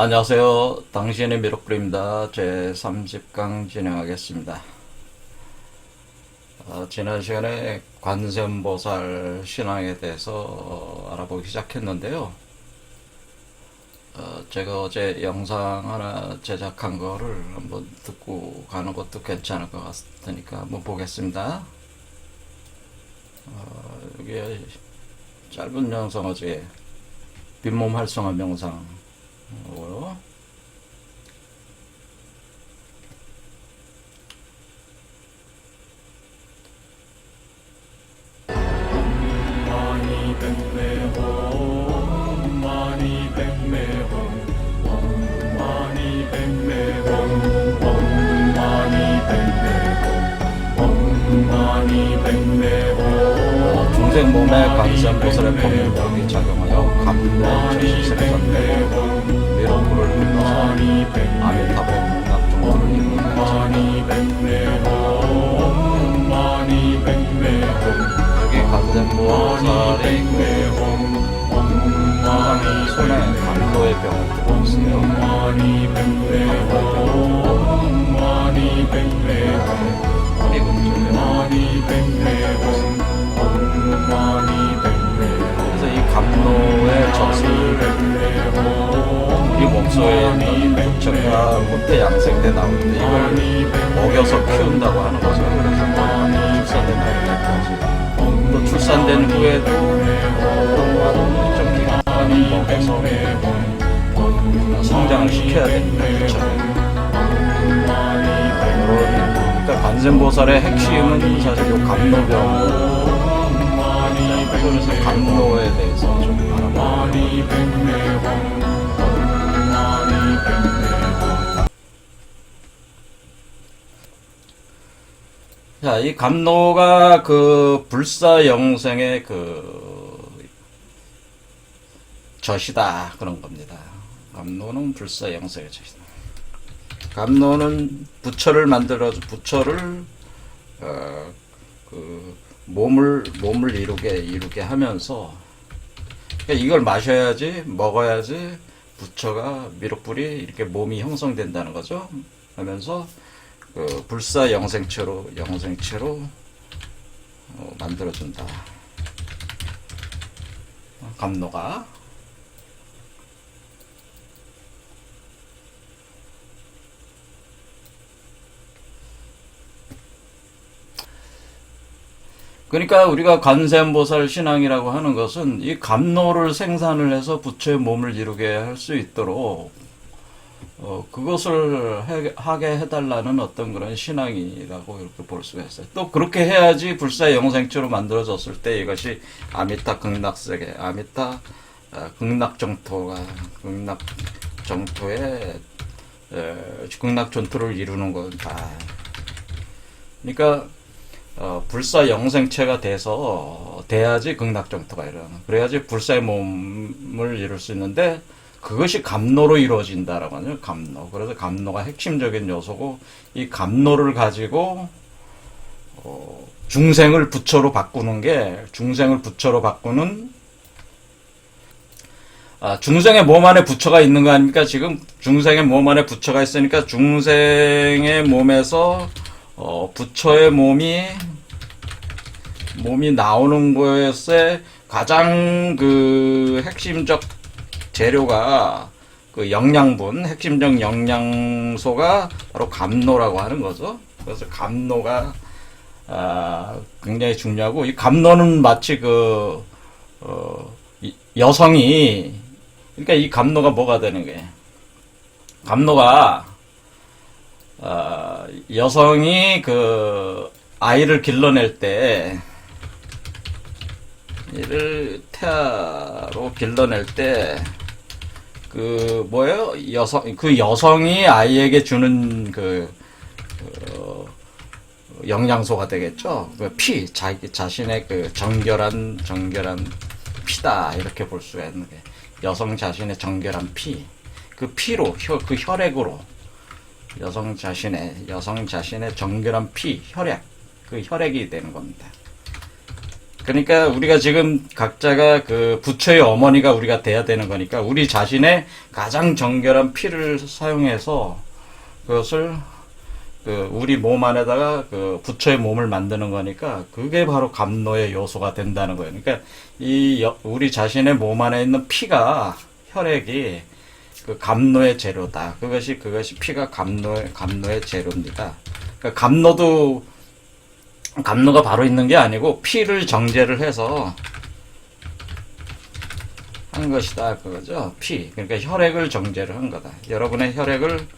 안녕하세요. 당신의 미륵불입니다. 제 30강 진행하겠습니다. 지난 시간에 관세음보살 신앙에 대해서 알아보기 시작했는데요. 제가 어제 영상 하나 제작한 거를 한번 듣고 가는 것도 괜찮을 것 같으니까 한번 보겠습니다. 여기 짧은 영상 어제 빈몸 활성화 명상 뭐요? 마니 백매 홈 마니 백매 홈 마니 백매 홈 마니 백매 홈 마니 백매 홈 중생 몸에 관세음보살의 법률력이 작용하여 감로 전신생전되고 미륵불을 불러서 아미타불 낙중도를 이루는 마니 백매 홈 마니 백매 여기 관세음보살이 항상 손에 감로의 병을 들고 있어요. 마니 백매 홈 마니 백매 허리 근처에. 마니 백매 홈 마니 백매 그래서 이 감로의 젖을 이 몸속에 있는 부처가 롯데 양생돼 나오는데 이걸 먹여서 키운다고 하는 거죠. 그래서 출산돼 나올 때까지 또 출산된 후에도 일정 기간 동안 먹여서 성장을 시켜야 됩니다. 부처를. 그러니까 관세음보살의 핵심은 사실 이 감로병. 그래서 감로에 대해서 좀 알아보겠습니다. 자, 이 감로가 그 불사영생의 그 젖이다 그런 겁니다. 감로는 불사영생의 젖이다. 감로는 부처를 만들어서 부처를 그 몸을 이루게 하면서 그러니까 이걸 마셔야지 먹어야지 부처가 미륵불이 이렇게 몸이 형성된다는 거죠. 하면서 그 불사 영생체로 만들어준다. 감로가. 그러니까 우리가 관세음보살 신앙이라고 하는 것은 이 감로를 생산을 해서 부처의 몸을 이루게 할 수 있도록 그것을 하게 해달라는 어떤 그런 신앙이라고 이렇게 볼 수가 있어요. 또 그렇게 해야지 불사 영생체로 만들어졌을 때 이것이 아미타 극락세계, 아미타 극락정토의 극락전토를 이루는 거다. 그러니까 불사 영생체가 돼야지 극락정토가 일어나는. 그래야지 불사의 몸을 이룰 수 있는데 그것이 감로로 이루어진다라고 하죠. 감로. 그래서 감로가 핵심적인 요소고 이 감로를 가지고 중생을 부처로 바꾸는 중생의 몸 안에 부처가 있는 거 아닙니까? 지금 중생의 몸 안에 부처가 있으니까 중생의 몸에서 부처의 몸이 나오는 것에 가장 그 핵심적 재료가 그 영양분, 핵심적 영양소가 바로 감로라고 하는 거죠. 그래서 감로가 굉장히 중요하고 이 감로는 마치 여성이 그러니까 이 감로가 뭐가 되는 거예요? 감로가 여성이 그 아이를 길러낼 때 이를 태아로 길러낼 때 그 뭐예요? 여성이 아이에게 주는 영양소가 되겠죠. 그 자기 자신의 그 정결한 피다 이렇게 볼 수가 있는 게 여성 자신의 정결한 피, 그 피로 그 혈액으로 여성 자신의 정결한 피, 혈액, 그 혈액이 되는 겁니다. 그러니까 우리가 지금 각자가 그 부처의 어머니가 우리가 돼야 되는 거니까 우리 자신의 가장 정결한 피를 사용해서 그것을 그 우리 몸 안에다가 그 부처의 몸을 만드는 거니까 그게 바로 감노의 요소가 된다는 거예요. 그러니까 우리 자신의 몸 안에 있는 피가 혈액이 그 감노의 재료다. 그것이 피가 감노의 재료입니다. 그러니까 감노가 바로 있는 게 아니고 피를 정제를 해서 한 것이다. 그거죠. 피. 그러니까 혈액을 정제를 한 거다. 여러분의 혈액을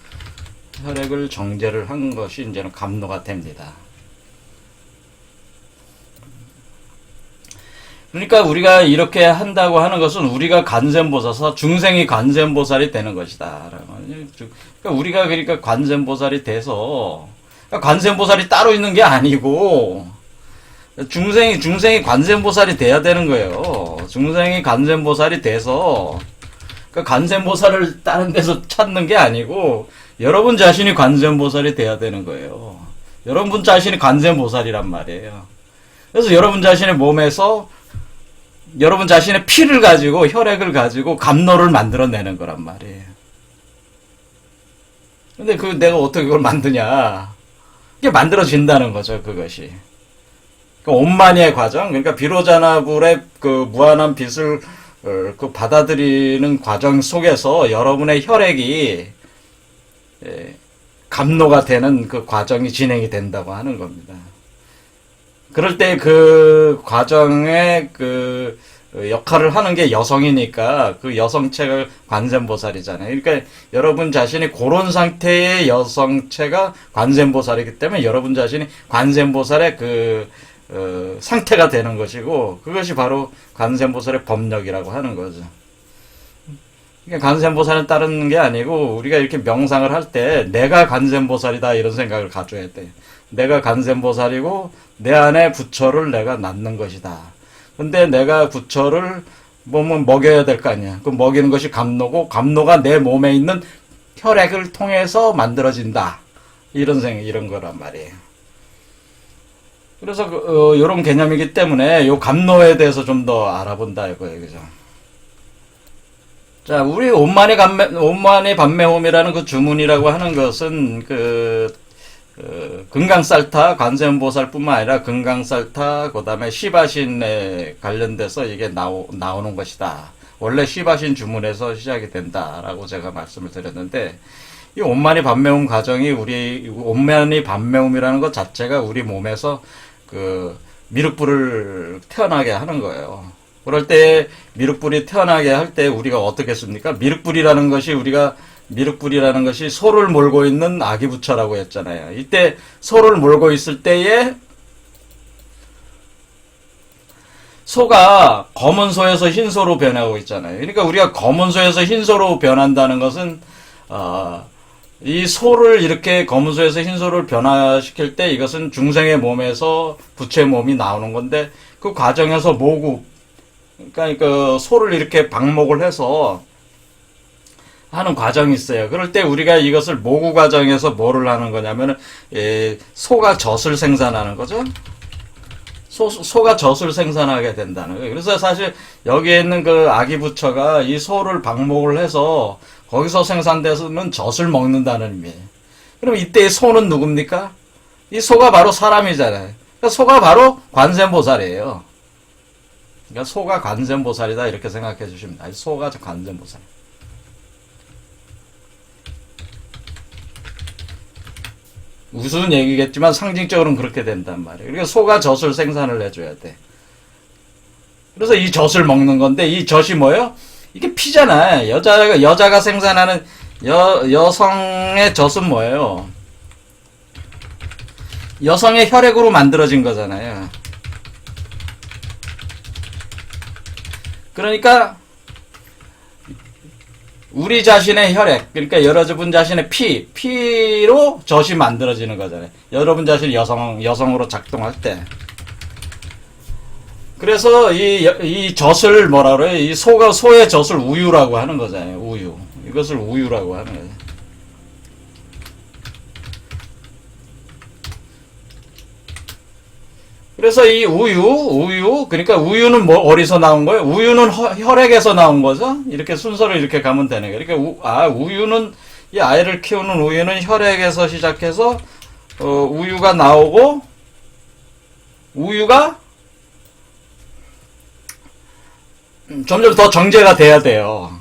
정제를 한 것이 이제는 감노가 됩니다. 그러니까 우리가 이렇게 한다고 하는 것은 우리가 관세음보살서 중생이 관세음보살이 되는 것이다. 그러니까 관세음보살이 돼서 관세음보살이 따로 있는 게 아니고 중생이 관세음보살이 돼야 되는 거예요. 중생이 관세음보살이 돼서 관세음보살을 다른 데서 찾는 게 아니고 여러분 자신이 관세음보살이 돼야 되는 거예요. 여러분 자신이 관세음보살이란 말이에요. 그래서 여러분 자신의 몸에서 여러분 자신의 피를 가지고 혈액을 가지고 감노를 만들어내는 거란 말이에요. 근데 내가 어떻게 그걸 만드냐? 이게 만들어진다는 거죠, 그것이. 온만이의 과정, 그러니까 비로자나불의 그 무한한 빛을 그 받아들이는 과정 속에서 여러분의 혈액이 감노가 되는 그 과정이 진행이 된다고 하는 겁니다. 그럴 때 그 과정에 그 역할을 하는 게 여성이니까 그 여성체가 관세음보살이잖아요. 그러니까 여러분 자신이 그런 상태의 여성체가 관세음보살이기 때문에 여러분 자신이 관세음보살의 상태가 되는 것이고 그것이 바로 관세음보살의 법력이라고 하는 거죠. 그러니까 관세음보살은 따르는 게 아니고 우리가 이렇게 명상을 할 때 내가 관세음보살이다 이런 생각을 가져야 돼. 내가 관세음보살이고 내 안에 부처를 내가 낳는 것이다. 근데 내가 부처를 먹여야 될 거 아니야. 그 먹이는 것이 감노고 감노가 내 몸에 있는 혈액을 통해서 만들어진다. 이런 거란 말이에요. 그래서 이런 개념이기 때문에 요 감노에 대해서 좀 더 알아본다 이거예요. 그죠? 자, 우리 온만이 반매홈이라는 그 주문이라고 하는 것은 금강살타 관세음보살뿐만 아니라 금강살타 그다음에 시바신에 관련돼서 이게 나오는 것이다. 원래 시바신 주문에서 시작이 된다라고 제가 말씀을 드렸는데 이 온만이 반매홈 과정이 온만이 반매홈이라는 것 자체가 우리 몸에서 그 미륵불을 태어나게 하는 거예요. 그럴 때 미륵불이 태어나게 할 때 우리가 어떻게 했습니까? 미륵불이라는 것이 소를 몰고 있는 아기부처라고 했잖아요. 이때 소를 몰고 있을 때에 소가 검은 소에서 흰 소로 변하고 있잖아요. 그러니까 우리가 검은 소에서 흰 소로 변한다는 것은 이 소를 이렇게 검은 소에서 흰 소를 변화시킬 때 이것은 중생의 몸에서 부처의 몸이 나오는 건데 그 과정에서 그러니까 그 소를 이렇게 방목을 해서 하는 과정이 있어요. 그럴 때 우리가 이것을 모구 과정에서 뭐를 하는 거냐면은 소가 젖을 생산하는 거죠. 소가 젖을 생산하게 된다는 거예요. 그래서 사실 여기에 있는 그 아기 부처가 이 소를 방목을 해서 거기서 생산되는 젖을 먹는다는 의미예요. 그럼 이때의 소는 누굽니까? 이 소가 바로 사람이잖아요. 그러니까 소가 바로 관세음보살이에요. 그러니까 소가 관세음보살이다 이렇게 생각해 주시면 돼요. 소가 관세음보살. 우스운 얘기겠지만 상징적으로는 그렇게 된단 말이에요. 그러니까 소가 젖을 생산을 해줘야 돼. 그래서 이 젖을 먹는 건데 이 젖이 뭐예요? 이게 피잖아요. 여자가 생산하는 여성의 젖은 뭐예요? 여성의 혈액으로 만들어진 거잖아요. 그러니까 우리 자신의 혈액, 그러니까 여러분 자신의 피로 젖이 만들어지는 거잖아요. 여러분 자신이 여성으로 작동할 때. 그래서 이 젖을 뭐라 그래요? 이 소의 젖을 우유라고 하는 거잖아요. 우유. 이것을 우유라고 하는 거예요. 그래서 이 우유, 그러니까 우유는 뭐, 어디서 나온 거예요? 우유는 혈액에서 나온 거죠? 이렇게 순서를 이렇게 가면 되는 거예요. 그러니까, 우유는, 이 아이를 키우는 우유는 혈액에서 시작해서, 우유가 나오고, 우유가, 점점 더 정제가 돼야 돼요.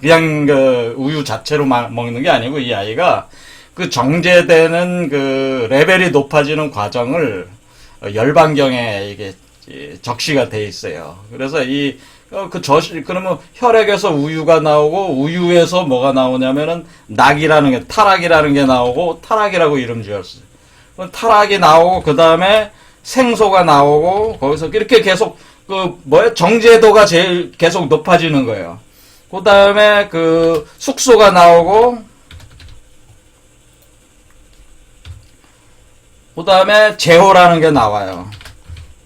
그냥 그 우유 자체로 먹는 게 아니고 이 아이가 그 정제되는 그 레벨이 높아지는 과정을 열반경에 이게 적시가 돼 있어요. 그래서 그러면 혈액에서 우유가 나오고 우유에서 뭐가 나오냐면은 타락이라는 게 나오고 타락이라고 이름 지었어요. 타락이 나오고 그 다음에 생소가 나오고 거기서 이렇게 계속 정제도가 제일 계속 높아지는 거예요. 그 다음에 숙소가 나오고, 그 다음에 제호라는 게 나와요.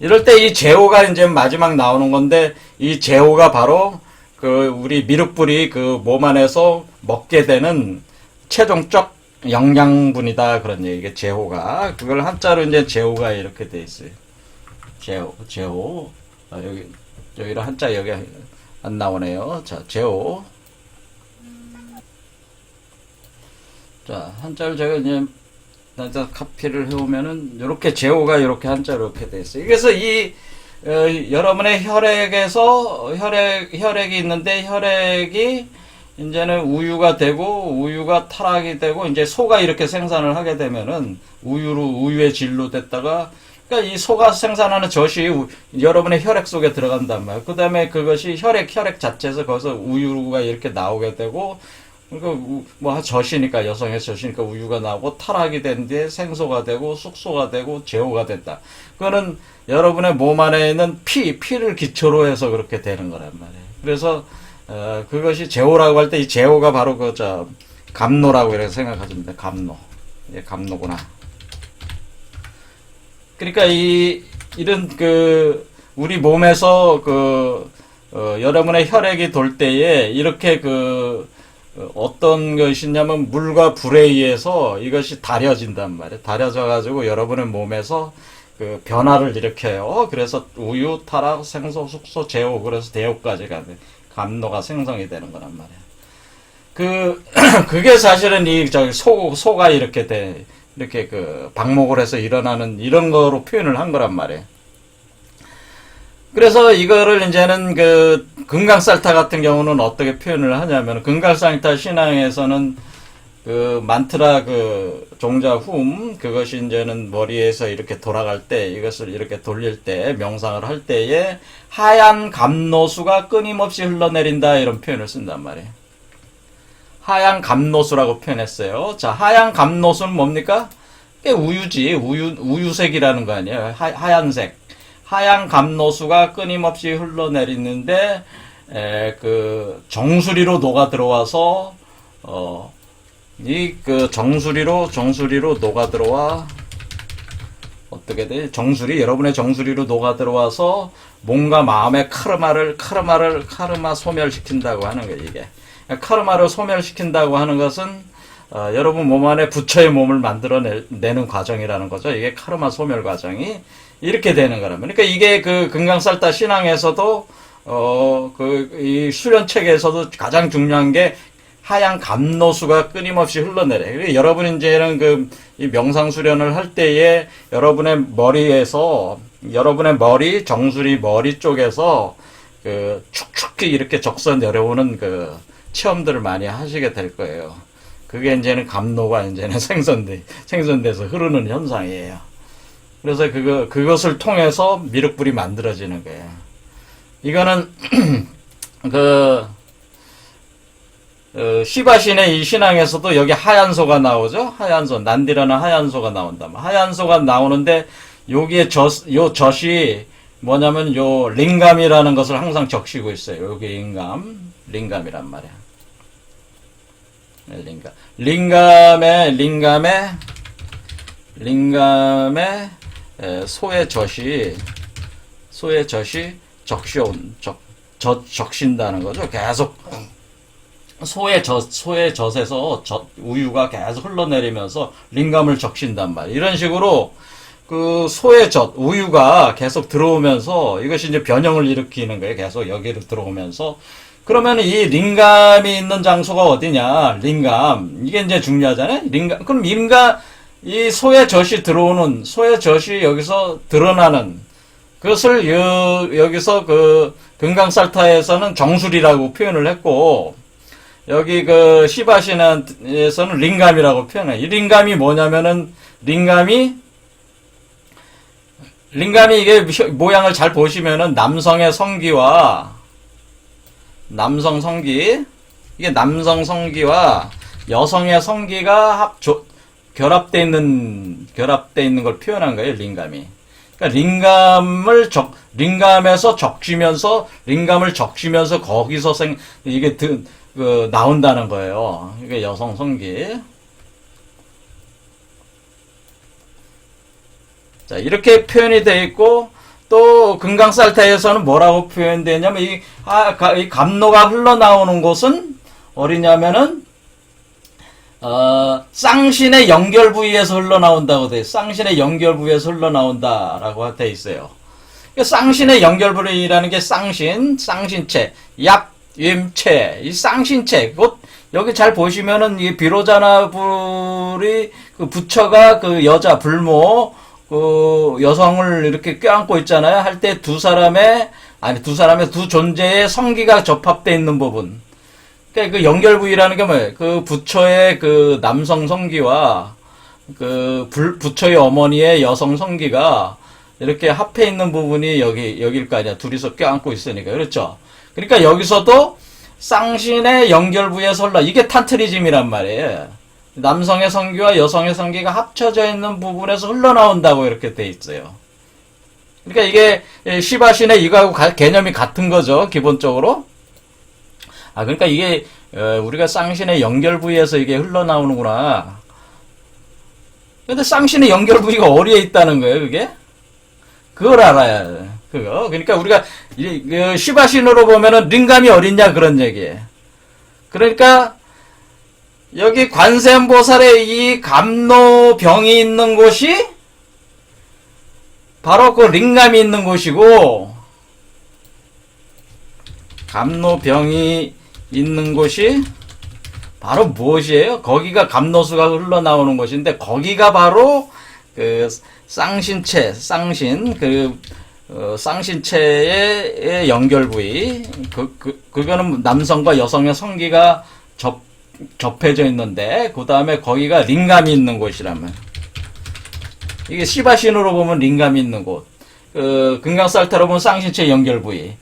이럴 때 이 제호가 이제 마지막 나오는 건데, 이 제호가 바로 우리 미륵불이 몸 안에서 먹게 되는 최종적 영양분이다. 그런 얘기가 제호가. 그걸 한자로 이제 제호가 이렇게 돼 있어요. 제호. 여기로 한자 여기 안 나오네요. 자, 제호. 자, 한자를 제가 이제 카피를 해오면은, 요렇게 제호가 이렇게 한자로 이렇게 돼 있어요. 그래서 여러분의 혈액이 있는데, 혈액이 이제는 우유가 되고, 우유가 타락이 되고, 이제 소가 이렇게 생산을 하게 되면은, 우유의 질로 됐다가, 그러니까 이 소가 생산하는 젖이 여러분의 혈액 속에 들어간단 말이에요. 그 다음에 그것이 혈액 자체에서 거기서 우유가 이렇게 나오게 되고, 그러니까 젖이니까, 여성의 젖이니까 우유가 나오고, 타락이 된 뒤에 생소가 되고, 숙소가 되고, 제호가 된다. 그거는 여러분의 몸 안에 있는 피를 기초로 해서 그렇게 되는 거란 말이에요. 그래서, 그것이 제호라고 할 때 이 제호가 바로 감노라고 이렇게 생각하시면 돼요. 감노. 예, 감노구나. 그러니까 이런 우리 몸에서 여러분의 혈액이 돌 때에 이렇게 어떤 것이냐면 물과 불에 의해서 이것이 다려진단 말이에요. 다려져가지고 여러분의 몸에서 변화를 일으켜요. 그래서 우유, 타락, 생소, 숙소, 제호, 그래서 대호까지 가는 감노가 생성이 되는 거란 말이에요. 그게 사실은 소가 이렇게 방목을 해서 일어나는 이런 거로 표현을 한 거란 말이에요. 그래서 이거를 이제는 금강살타 같은 경우는 어떻게 표현을 하냐면, 금강살타 신앙에서는 만트라 종자 그것이 이제는 머리에서 이렇게 돌아갈 때, 이것을 이렇게 돌릴 때, 명상을 할 때에 하얀 감노수가 끊임없이 흘러내린다, 이런 표현을 쓴단 말이에요. 하얀 감노수라고 표현했어요. 자, 하얀 감노수는 뭡니까? 우유지. 우유색이라는 거 아니에요. 하얀색. 하얀 감노수가 끊임없이 흘러내리는데, 정수리로 녹아 들어와서, 정수리로 녹아 들어와, 어떻게 돼? 여러분의 정수리로 녹아 들어와서, 몸과 마음의 카르마 소멸시킨다고 하는 거예요, 이게. 카르마를 소멸시킨다고 하는 것은 여러분 몸 안에 부처의 몸을 만들어내는 과정이라는 거죠. 이게 카르마 소멸 과정이 이렇게 되는 거라면. 그러니까 이게 금강살타 신앙에서도 이 수련책에서도 가장 중요한 게 하얀 감노수가 끊임없이 흘러내려요. 여러분이 이제는 이 명상 수련을 할 때에 여러분의 정수리 머리 쪽에서 축축히 이렇게 적서 내려오는 체험들을 많이 하시게 될 거예요. 그게 이제는 감노가 이제는 생성돼서 흐르는 현상이에요. 그래서 그것을 통해서 미륵불이 만들어지는 거예요. 이거는 시바신의 이 신앙에서도 여기 하얀소가 나오죠. 난디라는 하얀소가 나온다. 하얀소가 나오는데 여기에 요 젖이 뭐냐면 요 링감이라는 것을 항상 적시고 있어요. 여기 링감이란 말이야. 링감에 소의 젖이 적신다는 거죠. 계속 소의 젖에서 우유가 계속 흘러내리면서 링감을 적신단 말이에요. 이런 식으로 그 소의 젖, 우유가 계속 들어오면서 이것이 이제 변형을 일으키는 거예요. 계속 여기로 들어오면서. 그러면 이 링감이 있는 장소가 어디냐? 링감. 이게 이제 중요하잖아요. 링감. 그럼 이 소의 젖이 들어오는, 소의 젖이 여기서 드러나는 그것을 여기서 그 금강살타에서는 정술이라고 표현을 했고, 여기 그 시바신에서는 링감이라고 표현해요. 이 링감이 뭐냐면은, 링감이 이게 모양을 잘 보시면은 남성의 성기와 남성 성기, 이게 남성 성기와 여성의 성기가 결합되어 있는 걸 표현한 거예요, 링감이. 그러니까 링감을 적시면서 거기서 이게 나온다는 거예요. 이게 여성 성기. 자, 이렇게 표현이 되어 있고, 또 금강살타에서는 뭐라고 표현되냐면 이 감로가 흘러나오는 곳은 어디냐면은 쌍신의 연결 부위에서 흘러나온다고 돼. 쌍신의 연결 부위에서 흘러나온다라고 돼 있어요. 쌍신의 연결 부위라는 게 쌍신체, 얍임체, 이 쌍신체. 여기 잘 보시면은 이 비로자나불이 그 부처가 그 여자 불모 그 여성을 이렇게 껴안고 있잖아요. 할 때 두 존재의 성기가 접합되어 있는 부분. 그러니까 그 연결 부위라는 게 뭐예요? 그 부처의 그 남성 성기와 그 부처의 어머니의 여성 성기가 이렇게 합해 있는 부분이 여길 거 아니야. 둘이서 껴안고 있으니까. 그렇죠? 그러니까 여기서도 쌍신의 연결 부위에서 이게 탄트리즘이란 말이에요. 남성의 성기와 여성의 성기가 합쳐져 있는 부분에서 흘러나온다고 이렇게 돼 있어요. 그러니까 이게 시바신의 이거하고 개념이 같은 거죠, 기본적으로. 그러니까 이게 우리가 쌍신의 연결 부위에서 이게 흘러나오는구나. 근데 쌍신의 연결 부위가 어디에 있다는 거예요, 그게? 그걸 알아야 돼. 그러니까 우리가 시바신으로 보면은 링감이 어딨냐 그런 얘기예요. 그러니까 여기 관세음보살의 이 감노병이 있는 곳이 바로 그 링감이 있는 곳이고, 감노병이 있는 곳이 바로 무엇이에요? 거기가 감노수가 흘러나오는 곳인데, 거기가 바로 그 쌍신체의 연결 부위. 그거는 남성과 여성의 성기가 접해져 있는데, 그 다음에 거기가 링감이 있는 곳이라면, 이게 시바신으로 보면 링감이 있는 곳, 금강살타로 보면 쌍신체 연결 부위,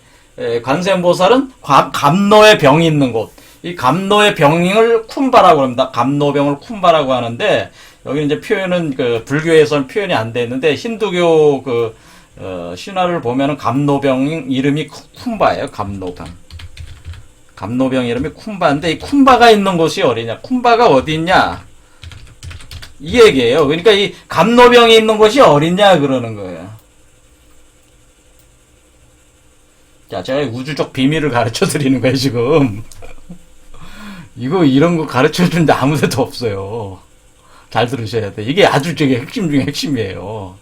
관세음보살은 감노의 병이 있는 곳, 이 감노의 병을 쿤바라고 합니다. 감노병을 쿤바라고 하는데, 여기 이제 표현은 불교에서는 표현이 안 돼 있는데, 힌두교 신화를 보면은 감노병 이름이 쿤바예요. 감노병 이름이 쿤바인데, 이 쿤바가 있는 곳이 어디냐? 쿤바가 어디 있냐? 이 얘기예요. 그러니까 이 감노병이 있는 곳이 어디냐 그러는 거예요. 자, 제가 우주적 비밀을 가르쳐 드리는 거예요, 지금. 이런 거 가르쳐 주는데 아무 데도 없어요. 잘 들으셔야 돼. 이게 아주 저게 핵심 중에 핵심이에요.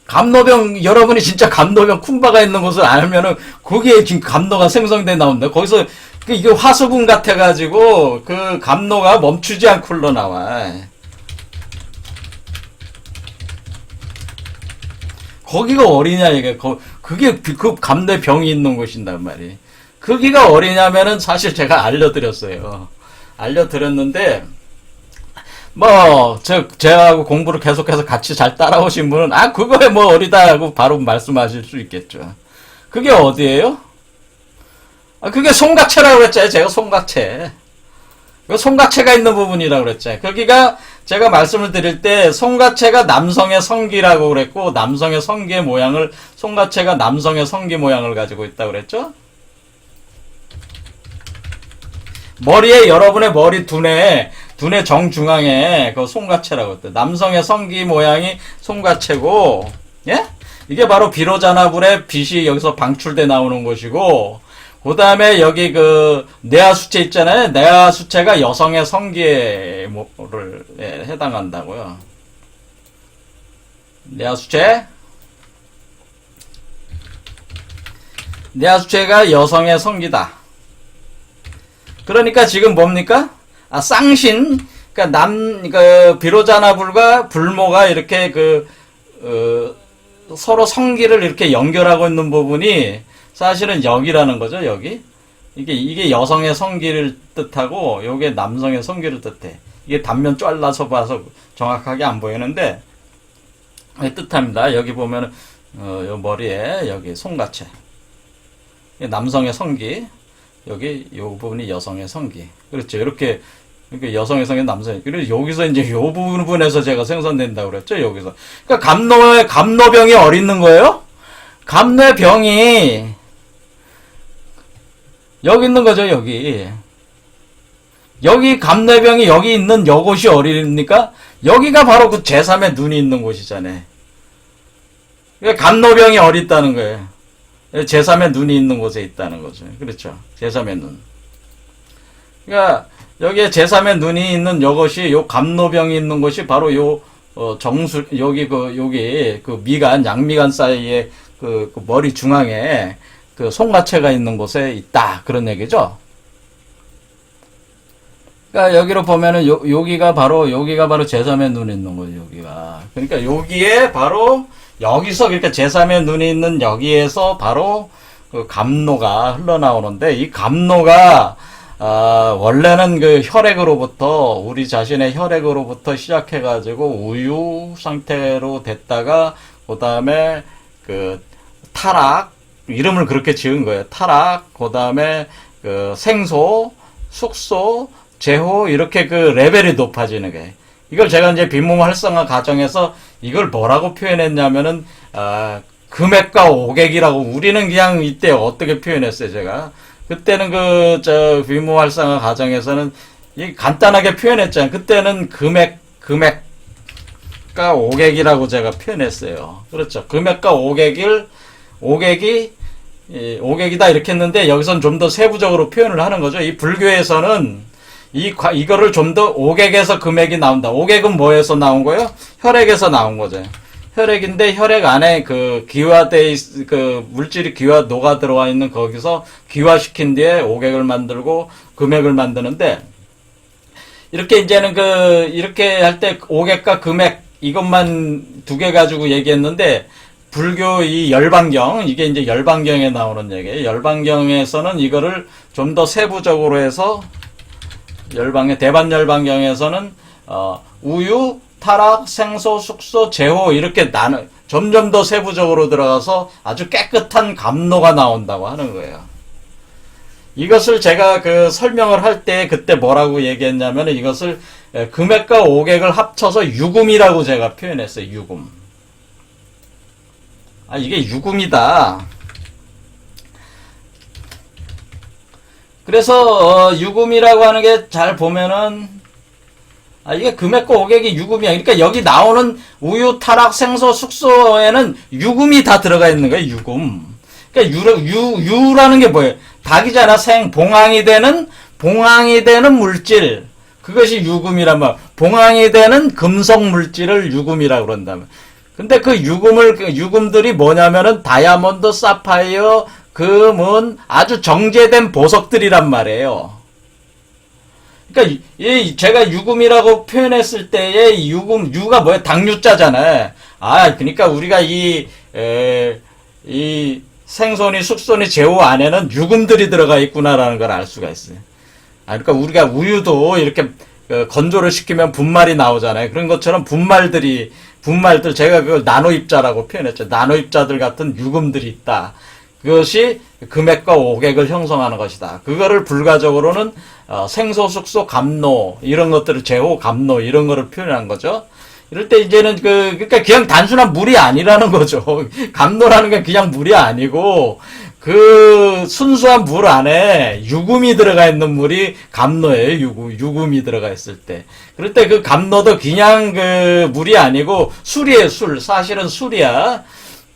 감노병, 여러분이 진짜 감노병 쿤바가 있는 곳을 알면은, 거기에 지금 감노가 생성돼 나온다. 거기서, 이게 화수분 같아가지고, 그 감노가 멈추지 않고 흘러나와. 거기가 어디냐, 이게. 그게 그 감노의 병이 있는 곳인단 말이에요. 거기가 어디냐면은 사실 제가 알려드렸는데, 제하고 공부를 계속해서 같이 잘 따라오신 분은, 그거에 어디다 하고 바로 말씀하실 수 있겠죠. 그게 어디예요? 그게 송가체라고 그랬잖아요. 제가 송가체. 송가체가 있는 부분이라고 그랬잖아요. 거기가 제가 말씀을 드릴 때 송가체가 남성의 성기라고 그랬고, 남성의 성기의 모양을, 송가체가 남성의 성기 모양을 가지고 있다고 그랬죠? 여러분의 머리 두뇌 정중앙에 그 송가체라고 했대. 남성의 성기 모양이 송가체고, 예? 이게 바로 비로자나불의 빛이 여기서 방출돼 나오는 것이고, 그 다음에 여기 그 내하수체 있잖아요. 내하수체가 여성의 성기를 해당한다고요. 내하수체가 여성의 성기다. 그러니까 지금 뭡니까? 쌍신, 그러니까 비로자나불과 불모가 이렇게 서로 성기를 이렇게 연결하고 있는 부분이 사실은 여기라는 거죠, 여기. 이게 여성의 성기를 뜻하고, 요게 남성의 성기를 뜻해. 이게 단면 잘라서 봐서 정확하게 안 보이는데, 뜻합니다. 여기 보면은, 요 머리에, 여기 손가체. 남성의 성기. 여기, 요 부분이 여성의 성기. 그렇죠. 이렇게, 여성의 성기, 남성의. 그리고 여기서 이제 요 부분에서 제가 생산된다고 그랬죠, 여기서. 그러니까 감노병이 어디 있는 거예요? 감노의 병이, 여기 있는 거죠, 여기. 여기 감내병이 여기 있는 요곳이 어디입니까? 여기가 바로 그 제3의 눈이 있는 곳이잖아요. 그러니까 감노병이 어디 있다는 거예요. 제3의 눈이 있는 곳에 있다는 거죠. 그렇죠. 제3의 눈. 그러니까 여기에 제3의 눈이 있는 요것이, 요 감노병이 있는 곳이 바로 여기 그 미간, 양미간 사이에 그 머리 중앙에 그 송가체가 있는 곳에 있다. 그런 얘기죠. 그러니까 여기로 보면은 여기가 바로 제3의 눈이 있는 거죠, 여기가. 그러니까 여기에 바로 여기서 그러니까 제3의 눈이 있는 여기에서 바로 그 감노가 흘러나오는데, 이 감노가 원래는 그 혈액으로부터, 우리 자신의 혈액으로부터 시작해 가지고 우유 상태로 됐다가 그다음에 그 타락, 이름을 그렇게 지은 거예요. 타락, 그 다음에 그 생소, 숙소, 제호, 이렇게 그 레벨이 높아지는 거예요. 이걸 제가 이제 빈몸 활성화 과정에서 이걸 뭐라고 표현했냐면은, 금액과 오객이라고, 우리는 그냥 이때 어떻게 표현했어요, 제가. 그때는 빈몸 활성화 과정에서는 간단하게 표현했잖아요. 그때는 금액과 오객이라고 제가 표현했어요. 그렇죠. 금액과 오객이다 이렇게 했는데, 여기서는 좀 더 세부적으로 표현을 하는 거죠. 이 불교에서는 이거를 좀 더 오객에서 금액이 나온다. 오객은 뭐에서 나온 거예요? 혈액에서 나온 거죠. 혈액인데, 혈액 안에 그 물질이 녹아 들어와 있는 거기서 기화시킨 뒤에 오객을 만들고 금액을 만드는데, 이렇게 이제는 이렇게 할 때 오객과 금액, 이것만 두 개 가지고 얘기했는데, 불교 이 열반경, 이게 이제 열반경에 나오는 얘기예요. 열반경에서는 이거를 좀 더 세부적으로 해서, 대반열반경에서는, 우유, 타락, 생소, 숙소, 제호, 이렇게 점점 더 세부적으로 들어가서 아주 깨끗한 감노가 나온다고 하는 거예요. 이것을 제가 설명을 할 때 그때 뭐라고 얘기했냐면, 이것을 금액과 오객을 합쳐서 유금이라고 제가 표현했어요. 유금. 이게 유금이다. 그래서 유금이라고 하는 게 잘 보면은, 이게 금액과 오객이 유금이야. 그러니까 여기 나오는 우유, 타락, 생소, 숙소에는 유금이 다 들어가 있는 거예요. 유금. 그러니까 유라는 게 뭐예요? 닭이잖아. 봉황이 되는 물질. 그것이 유금이란 말. 봉황이 되는 금속 물질을 유금이라고 그런다면. 근데 유금들이 뭐냐면은 다이아몬드, 사파이어, 금은 아주 정제된 보석들이란 말이에요. 그러니까 제가 유금이라고 표현했을 때의 유가 뭐야? 당유자잖아요. 그러니까 우리가 이 생손이, 숙손이, 제호 안에는 유금들이 들어가 있구나라는 걸 알 수가 있어요. 그러니까 우리가 우유도 이렇게 건조를 시키면 분말이 나오잖아요. 그런 것처럼 분말들, 제가 그걸 나노입자라고 표현했죠. 나노입자들 같은 유금들이 있다. 그것이 금액과 오객을 형성하는 것이다. 그거를 불가적으로는 생소, 숙소, 감노, 이런 것들을 제호, 감노, 이런 거를 표현한 거죠. 이럴 때 이제는 그러니까 그냥 단순한 물이 아니라는 거죠. 감노라는 게 그냥 물이 아니고, 순수한 물 안에 유금이 들어가 있는 물이 감노예요. 유금이 들어가 있을 때. 그럴 때 그 감노도 그냥 물이 아니고 술이에요. 사실은 술이야.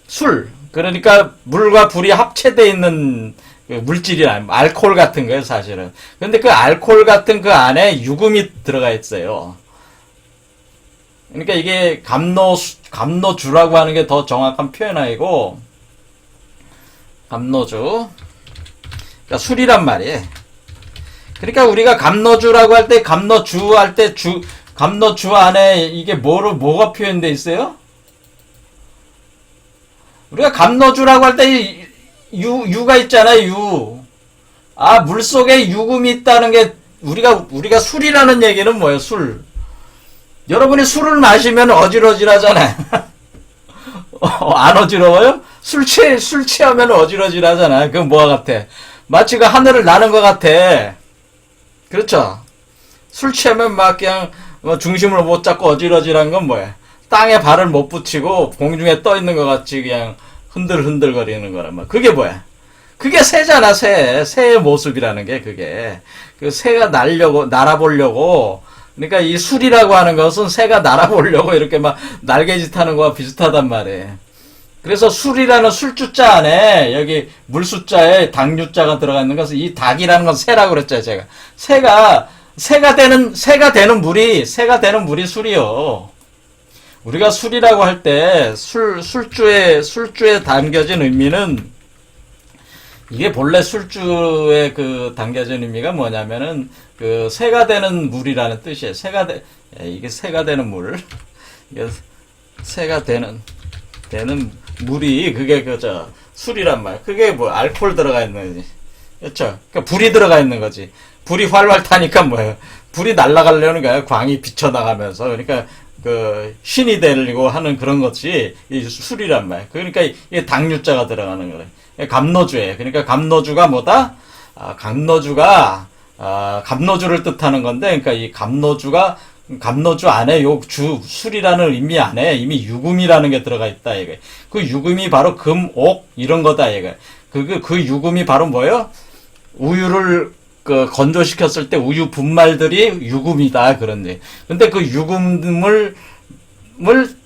술. 그러니까 물과 불이 합체되어 있는 그 물질이 아니고 알코올 같은 거예요, 사실은. 근데 그 알코올 같은 그 안에 유금이 들어가 있어요. 그러니까 이게 감노주라고 하는 게 더 정확한 표현이고, 감노주. 그러니까 술이란 말이에요. 그러니까 우리가 감노주라고 할 때, 감노주 할 때, 감노주 안에 이게 뭐가 표현되어 있어요? 우리가 감노주라고 할 때, 유가 있잖아요, 유. 아, 물 속에 유금이 있다는 게, 우리가 술이라는 얘기는 뭐예요, 술. 여러분이 술을 마시면 어질어질하잖아요. 안 어지러워요? 술 취하면 어질어질하잖아요. 그건 뭐와 같아? 마치 그 하늘을 나는 것 같아. 그렇죠? 술 취하면 막 그냥 중심을 못 잡고 어질어질한 건 뭐야? 땅에 발을 못 붙이고 공중에 떠 있는 것 같이 그냥 흔들흔들거리는 거란 말이야. 그게 뭐야? 그게 새잖아, 새. 새의 모습이라는 게 그게. 그 새가 날아보려고. 그러니까 이 술이라고 하는 것은 새가 날아보려고 이렇게 막 날개짓 하는 거와 비슷하단 말이에요. 그래서 술이라는 술주자 안에 여기 물수자에 당유자가 들어가 있는 것은 이 닭이라는 건 새라고 그랬잖아요, 제가. 새가 되는 물이 술이요. 우리가 술이라고 할 때 술주에 담겨진 의미는 이게 본래 술주에 그 담겨진 의미가 뭐냐면은 그 새가 되는 물이라는 뜻이에요. 이게 새가 되는 물. 이게 새가 되는 물이 그게 술이란 말. 그게 뭐 알코올 들어가 있는 거지. 그렇죠? 그러니까 불이 들어가 있는 거지. 불이 활활 타니까 뭐예요? 불이 날아가려는 거야. 광이 비쳐나가면서. 그러니까 그 신이 되려고 하는 그런 것이 이 술이란 말. 그러니까 이게 당유자가 들어가는 거래. 감노주예요. 그러니까 감노주가 뭐다? 감노주를 뜻하는 건데, 그러니까 이 감노주 안에 술이라는 의미 안에 이미 유금이라는 게 들어가 있다, 이게. 그 유금이 바로 금, 옥, 이런 거다, 이게. 그 유금이 바로 뭐예요? 우유를 건조시켰을 때 우유 분말들이 유금이다, 그런 얘기. 근데 그 유금을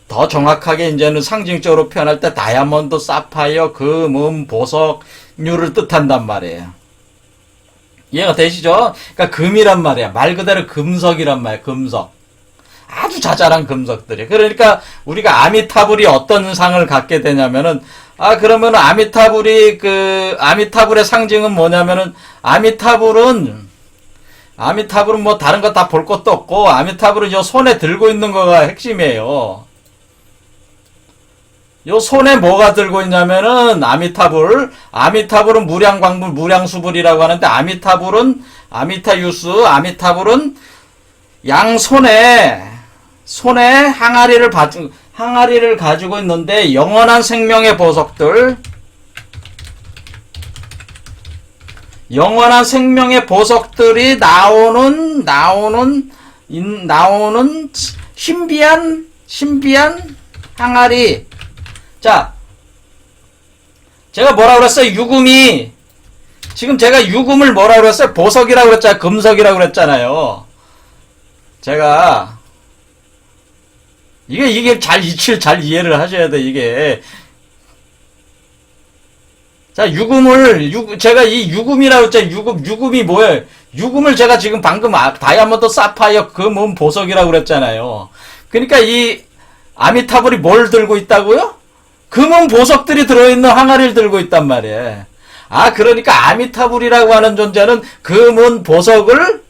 더 정확하게 이제는 상징적으로 표현할 때 다이아몬드, 사파이어, 금, 보석류를 뜻한단 말이에요. 이해가 되시죠? 그러니까 금이란 말이야. 말 그대로 금석이란 말이야. 금석. 아주 자잘한 금석들이. 그러니까 우리가 아미타불이 어떤 상을 갖게 되냐면은 그러면 아미타불의 상징은 뭐냐면은 아미타불은 뭐 다른 거 다 볼 것도 없고 아미타불은 요 손에 들고 있는 거가 핵심이에요. 요 손에 뭐가 들고 있냐면은 아미타불은 무량광불, 무량수불이라고 하는데 아미타불은 양 손에 항아리를 가지고 있는데 영원한 생명의 보석들이 나오는 신비한 항아리. 자, 제가 뭐라 그랬어요? 유금이. 지금 제가 유금을 뭐라 그랬어요? 보석이라고 그랬잖아요. 금석이라고 그랬잖아요. 제가 이게 잘 이해를 하셔야 돼, 이게. 자, 제가 이 유금이라고 했잖아요. 유금이 뭐예요? 유금을 제가 지금 방금 다이아몬드, 사파이어, 금, 보석이라고 그랬잖아요. 그러니까 이 아미타불이 뭘 들고 있다고요? 금은 보석들이 들어있는 항아리를 들고 있단 말이에요. 그러니까 아미타불이라고 하는 존재는 금은 보석을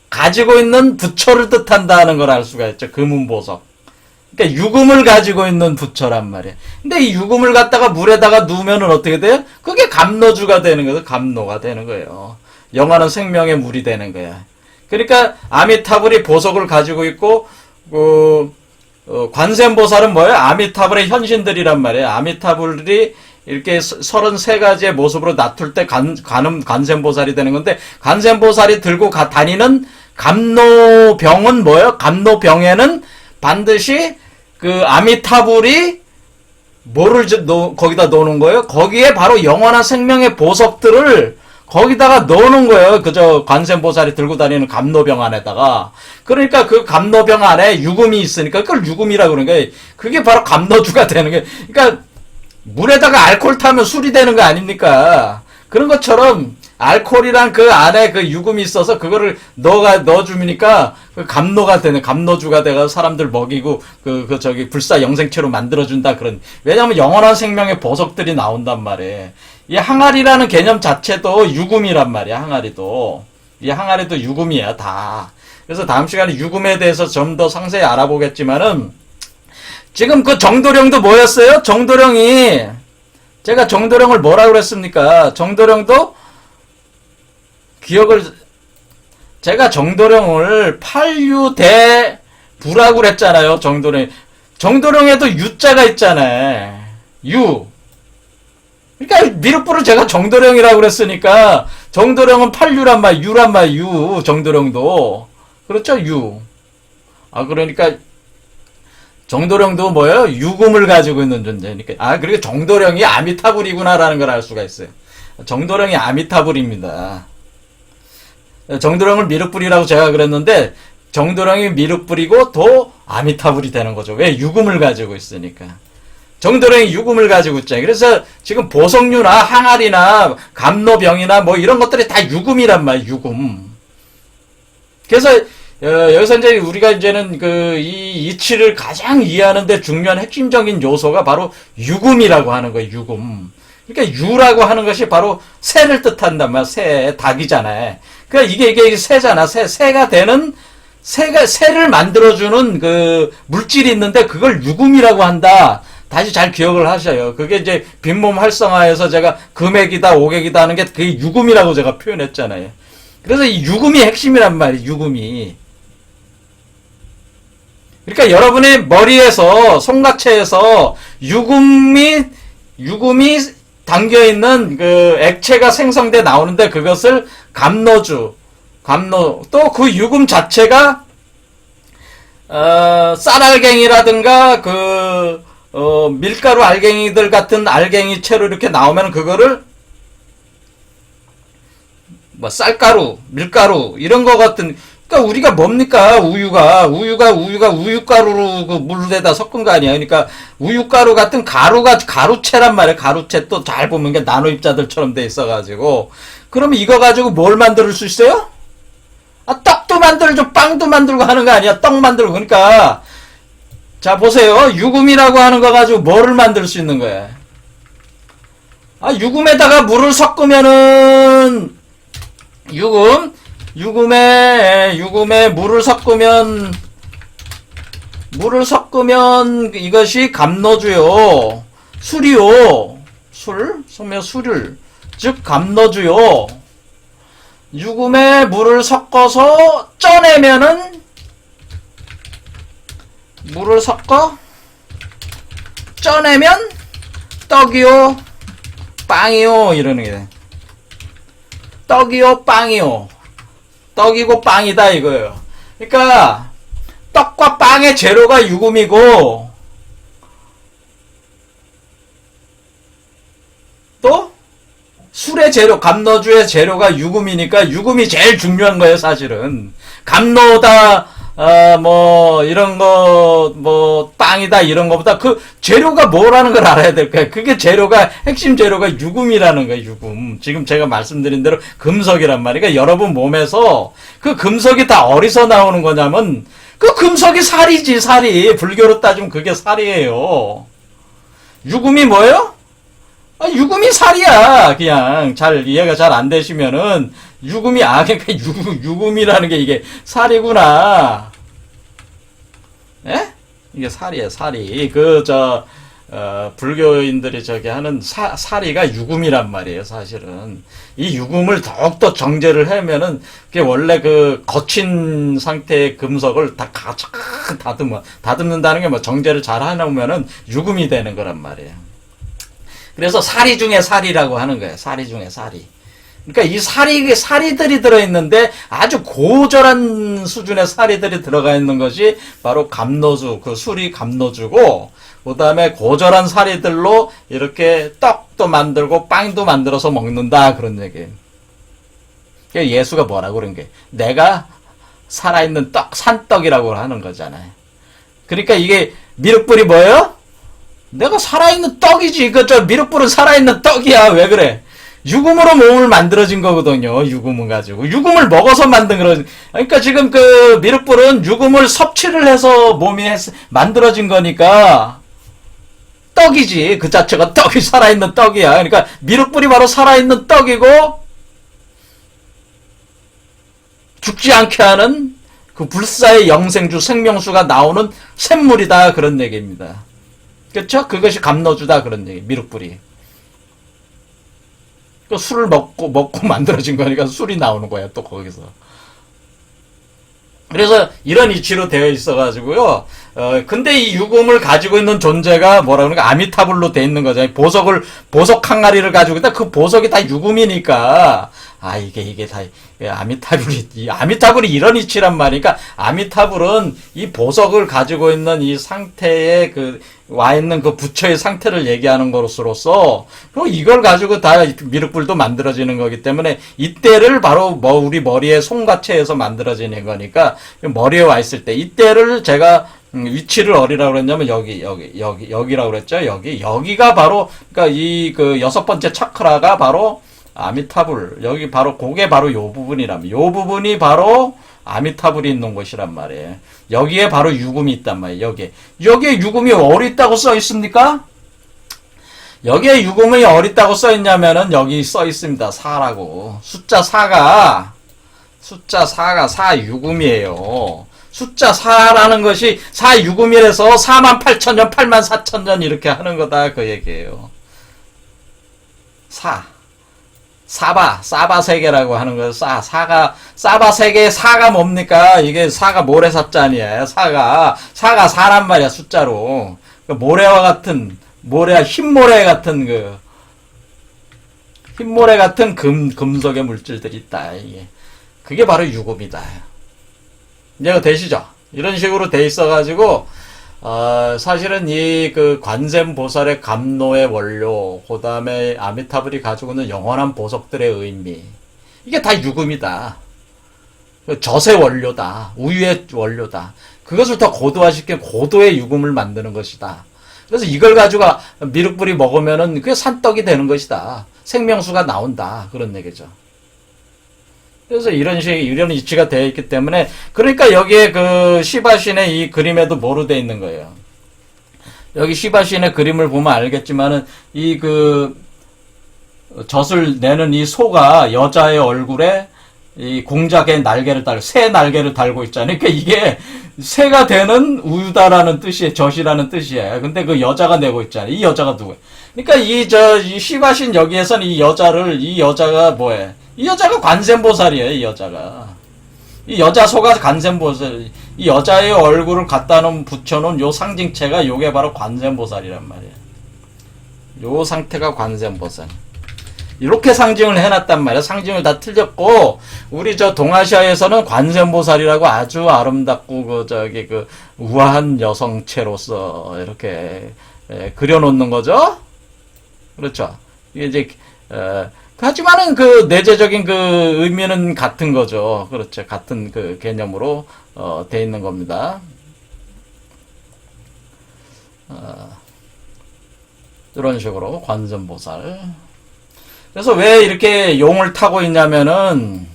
가지고 있는 부처를 뜻한다는 걸 알 수가 있죠. 금은 보석. 그러니까 유금을 가지고 있는 부처란 말이에요. 근데 이 유금을 갖다가 물에다가 누우면은 어떻게 돼요? 그게 감노주가 되는 거예요. 감노가 되는 거예요. 영원한 생명의 물이 되는 거야. 그러니까 아미타불이 보석을 가지고 있고 관세음보살은 뭐예요? 아미타불의 현신들이란 말이에요. 아미타불이 이렇게 33가지의 모습으로 나툴 때 관세음보살이 되는 건데, 관세음보살이 들고 다니는 감노병은 뭐예요? 감노병에는 반드시 그 아미타불이 뭐를 거기다 넣는 거예요? 거기에 바로 영원한 생명의 보석들을 거기다가 넣는 거예요. 그저 관세음보살이 들고 다니는 감노병 안에다가. 그러니까 그 감노병 안에 유금이 있으니까 그걸 유금이라고 그러는 거예요. 그게 바로 감노주가 되는 거예요. 그러니까 물에다가 알코올 타면 술이 되는 거 아닙니까? 그런 것처럼 알코올이랑 그 안에 그 유금이 있어서 그거를 넣어주니까 그 감노가 되는, 감노주가 돼서 사람들 먹이고 저기 불사 영생체로 만들어준다 그런. 왜냐면 영원한 생명의 보석들이 나온단 말이에요. 이 항아리라는 개념 자체도 유금이란 말이야, 항아리도. 이 항아리도 유금이야, 다. 그래서 다음 시간에 유금에 대해서 좀 더 상세히 알아보겠지만은, 지금 그 정도령도 뭐였어요? 정도령이, 제가 정도령을 뭐라고 그랬습니까? 정도령도 제가 정도령을 팔유대부라고 그랬잖아요, 정도령. 정도령에도 유자가 있잖아요. 유. 그러니까 미륵부를 제가 정도령이라고 그랬으니까 정도령은 팔유란 말, 유란 말, 유. 정도령도. 그렇죠, 유. 그러니까 정도령도 뭐예요? 유금을 가지고 있는 존재니까. 그리고 정도령이 아미타불이구나라는 걸 알 수가 있어요. 정도령이 아미타불입니다. 정도령을 미륵불이라고 제가 그랬는데, 정도령이 미륵불이고 또 아미타불이 되는 거죠. 왜? 유금을 가지고 있으니까. 정도령이 유금을 가지고 있잖아요. 그래서 지금 보석류나 항아리나 감노병이나 뭐 이런 것들이 다 유금이란 말이에요, 유금. 그래서 여기서 이제 우리가 이제는 이 이치를 가장 이해하는데 중요한 핵심적인 요소가 바로 유금이라고 하는 거예요, 유금. 그러니까 유라고 하는 것이 바로 새를 뜻한단 말이야, 새, 닭이잖아요. 그러니까 이게 새잖아, 새가 되는, 새를 만들어주는 그 물질이 있는데 그걸 유금이라고 한다. 다시 잘 기억을 하셔요. 그게 이제 빈몸 활성화해서 제가 금액이다, 오객이다 하는 게 그게 유금이라고 제가 표현했잖아요. 그래서 이 유금이 핵심이란 말이에요, 유금이. 그러니까 여러분의 머리에서, 송각체에서 유금이 담겨있는 그 액체가 생성돼 나오는데 그것을 감노주, 또 그 유금 자체가, 쌀알갱이라든가 밀가루 알갱이들 같은 알갱이체로 이렇게 나오면 그거를 쌀가루, 밀가루 이런 거 같은. 그러니까 우리가 뭡니까? 우유가 우유가루로 그 물에다 섞은 거 아니야. 그러니까 우유가루 같은 가루체란 말이야. 가루체 또 잘 보면 게 나노 입자들처럼 돼 있어가지고. 그러면 이거 가지고 뭘 만들 수 있어요? 떡도 만들죠. 빵도 만들고 하는 거 아니야. 떡 만들고. 그러니까 자 보세요. 유금이라고 하는 거 가지고 뭐를 만들 수 있는 거야? 유금에다가 물을 섞으면은 유금에 물을 섞으면 이것이 감노주요. 술이요. 술을 즉 감노주요. 유금에 물을 섞어서 쪄내면은 쪄내면 떡이요, 빵이요 이러는 게 돼. 떡이요, 빵이요. 떡이고 빵이다 이거예요. 그러니까 떡과 빵의 재료가 유금이고 또 술의 재료, 감노주의 재료가 유금이니까 유금이 제일 중요한 거예요, 사실은. 감노다, 이런 거, 빵이다, 이런 거보다 그 재료가 뭐라는 걸 알아야 될 거야. 그게 핵심 재료가 유금이라는 거야, 유금. 지금 제가 말씀드린 대로 금속이란 말이야. 그러니까 여러분 몸에서 그 금속이 다 어디서 나오는 거냐면, 그 금속이 살이지, 살이. 불교로 따지면 그게 살이에요. 유금이 뭐예요? 유금이 살이야. 그냥 이해가 잘 안 되시면은 그러니까 유금이라는 게 이게 살이구나. 예? 이게 살이에요, 살이. 불교인들이 하는 살이가 유금이란 말이에요, 사실은. 이 유금을 더욱더 정제를 하면은, 그게 원래 거친 상태의 금속을 다 다듬는다는 게 정제를 잘 해놓으면은 유금이 되는 거란 말이에요. 그래서 사리 중에 사리라고 하는 거예요. 사리 중에 사리. 그러니까 이 사리들이 들어있는데 아주 고절한 수준의 사리들이 들어가 있는 것이 바로 감노주, 술이 감노주고, 그 다음에 고절한 사리들로 이렇게 떡도 만들고 빵도 만들어서 먹는다. 그런 얘기예요. 그러니까 예수가 뭐라고 그런 게, 내가 살아있는 산떡이라고 하는 거잖아요. 그러니까 이게 미륵불이 뭐예요? 내가 살아있는 떡이지. 미륵불은 살아있는 떡이야. 왜 그래? 유금으로 몸을 만들어진 거거든요. 유금을 가지고. 유금을 먹어서 만든 그런, 그러니까 지금 그 미륵불은 유금을 섭취를 해서 몸이 만들어진 거니까, 떡이지. 그 자체가 떡이 살아있는 떡이야. 그러니까 미륵불이 바로 살아있는 떡이고, 죽지 않게 하는 그 불사의 영생주, 생명수가 나오는 샘물이다. 그런 얘기입니다. 그렇죠? 그것이 감노주다. 그런 얘기. 미륵불이. 그 술을 먹고 만들어진 거니까 술이 나오는 거야. 또 거기서. 그래서 이런 이치로 되어 있어가지고요. 근데 이 유금을 가지고 있는 존재가 뭐라 그러니까 아미타불로 되어 있는 거잖아요. 보석 항아리를 가지고 있다. 그 보석이 다 유금이니까. 이게 다, 아미타불이 이런 이치란 말이니까, 아미타불은 이 보석을 가지고 있는 이 상태에 와 있는 그 부처의 상태를 얘기하는 것으로서, 그리고 이걸 가지고 다 미륵불도 만들어지는 거기 때문에, 이때를 바로 우리 머리의 송가체에서 만들어지는 거니까, 머리에 와 있을 때, 이때를 제가, 위치를 어디라고 그랬냐면, 여기라고 그랬죠? 여기가 바로, 그러니까 여섯 번째 차크라가 바로, 아미타불, 여기 바로, 그게 바로 요 부분이라면, 요 부분이 바로 아미타불이 있는 곳이란 말이에요. 여기에 바로 유금이 있단 말이에요, 여기에 유금이 어디 있다고 써 있습니까? 여기에 유금이 어디 있다고 써 있냐면은, 여기 써 있습니다. 4라고. 숫자 4가 유금이에요. 숫자 4라는 것이 4유금이라서 48,000년, 84,000년 이렇게 하는 거다, 그 얘기예요. 사바 세계라고 하는 거예요. 사바 세계의 사가 뭡니까? 이게 사가 모래사자니에요. 사가 사란 말이야, 숫자로. 흰모래 같은 금속의 물질들이 있다, 이게. 그게 바로 유금이다. 이해가 되시죠? 이런 식으로 돼 있어가지고, 사실은 관세음보살의 감노의 원료, 그 다음에 아미타불이 가지고 있는 영원한 보석들의 의미, 이게 다 유금이다. 젖의 원료다. 우유의 원료다. 그것을 더 고도화시켜 고도의 유금을 만드는 것이다. 그래서 이걸 가지고 미륵불이 먹으면은 그게 산떡이 되는 것이다. 생명수가 나온다. 그런 얘기죠. 그래서 이런 이치가 되어 있기 때문에, 그러니까 여기에 시바신의 이 그림에도 뭐로 되어 있는 거예요. 여기 시바신의 그림을 보면 알겠지만은, 젖을 내는 이 소가 여자의 얼굴에 이 공작의 새 날개를 달고 있잖아요. 그러니까 이게 새가 되는 우유다라는 뜻이에요. 젖이라는 뜻이에요. 근데 그 여자가 내고 있잖아요. 이 여자가 누구예요? 그러니까 이 시바신 여기에서는 이 여자가 뭐예요? 이 여자가 관세음보살이에요, 이 여자가. 이 여자 소가 관세음보살, 이 여자의 얼굴을 붙여놓은 요 상징체가 요게 바로 관세음보살이란 말이에요. 요 상태가 관세음보살. 이렇게 상징을 해놨단 말이에요. 상징을 다 틀렸고, 우리 동아시아에서는 관세음보살이라고 아주 아름답고, 우아한 여성체로서 이렇게, 그려놓는 거죠? 그렇죠. 이게 이제, 하지만은 내재적인 의미는 같은 거죠. 그렇죠. 같은 개념으로, 돼 있는 겁니다. 이런 식으로, 관세음보살. 그래서 왜 이렇게 용을 타고 있냐면은,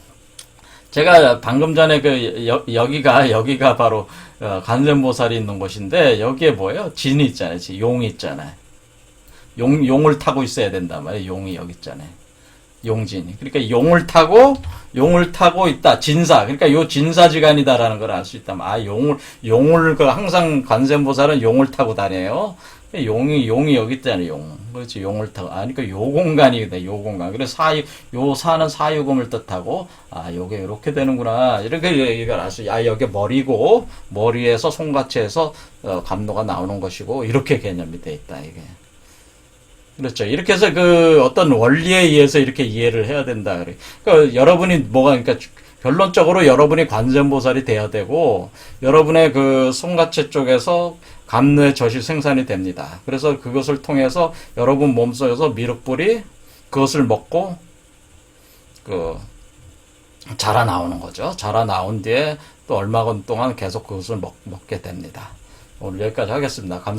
제가 방금 전에 여기가 바로, 관세음보살이 있는 곳인데, 여기에 뭐예요? 진이 있잖아요. 용이 있잖아요. 용을 타고 있어야 된단 말이에요. 용이 여기 있잖아요. 용진이. 그러니까 용을 타고 있다. 진사. 그러니까 요 진사지간이다라는 걸 알 수 있다. 용을 항상 관세음보살은 용을 타고 다녀요. 용이 여기 있잖아요. 용. 그렇지. 용을 타고. 그러니까 요 공간이다. 요 공간. 그래서 요 사는 사유금을 뜻하고, 요게 이렇게 되는구나. 이렇게 이걸 알 수, 여기 머리고, 머리에서 송가체에서 감노가 나오는 것이고, 이렇게 개념이 돼 있다. 이게. 그렇죠. 이렇게 해서 어떤 원리에 의해서 이렇게 이해를 해야 된다. 그러니까 여러분이 그러니까 결론적으로 여러분이 관세음보살이 돼야 되고, 여러분의 송가체 쪽에서 감노의 젖이 생산이 됩니다. 그래서 그것을 통해서 여러분 몸속에서 미륵불이 그것을 먹고, 자라나오는 거죠. 자라나온 뒤에 또 얼마 동안 계속 그것을 먹게 됩니다. 오늘 여기까지 하겠습니다. 감사합니다.